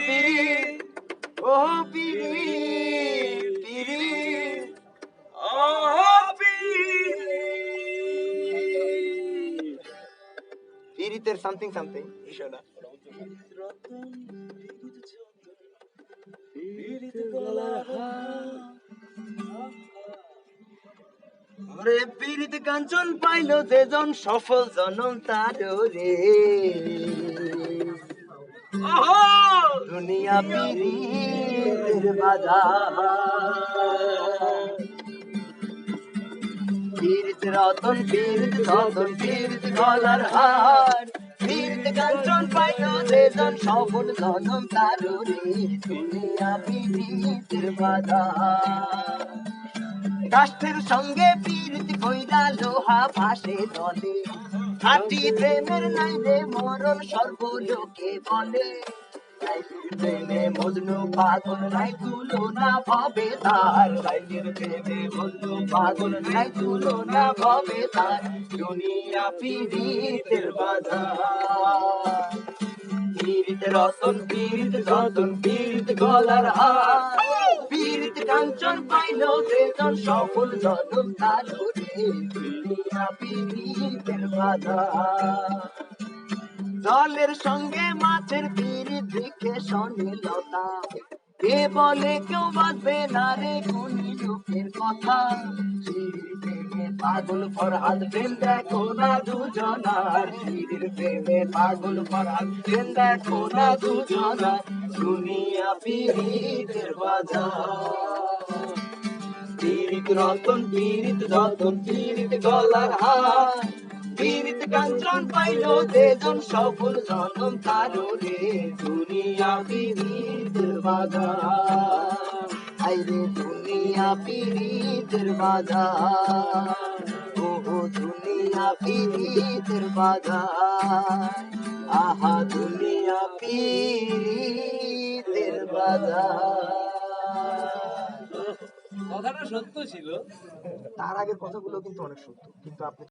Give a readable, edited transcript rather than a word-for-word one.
পিরিত ও পিরিত পিরিত ও পিরিত পিরিতের সামথিং সামথিং শোনা ওরে পিরিত কাঞ্চন পাইল যেজন সফল জনম তার রে দুনিয়া পিরিতের বাজার পিরিত রতন পিরিত ধন পিরিত গলার হার পিরিত কাঞ্চন পাইল যেজন সফল জনম তার রে দুনিয়া পিরিতের বাজার কাষ্ঠের সঙ্গে পিরিত কইরা লোহা ভাসে জলে খাঁটি প্রেমের নাই রে মরণ সর্বলোকে বলে প্রেমে মজনু পাগল নাই তুলনা ভবে তার লাইনের প্রেমে মজনু পাগল নাই তুলনা ভবে তার দুনিয়া পিরিতের বাজার পিরিত রতন পিরিত ধন পিরিত গলার হার পিরিত কাঞ্চন পাইল যেজন সফল জনম তার রে দুনিয়া পিরিতের বাজার জলের সঙ্গে মাছের পিরিত দেখে সনীলতা কে বলে কেউ বাঁচবে না রে কোনি লোকের কথা পাগল ফরহাদ প্রেম দেখো না দুজনার শিরির প্রেমে পাগল ফরহাদ প্রেম দেখো না দুজনার দুনিয়া পিরিতের বাজার পিরিত রতন পিরিত ধন পিরিত গলার হার পিরিত কাঞ্চন পাইল যেজন সফল জনম তার রে দুনিয়া পিরিতের বাজার আইরে দুনিয়া পিরিতের বাজার ও দুনিয়া পিরিতের বাজার আহা দুনিয়া পিরিতের বাজার কথাটা সত্য ছিল। তার আগের কথাগুলো কিন্তু অনেক সত্য, কিন্তু আপনি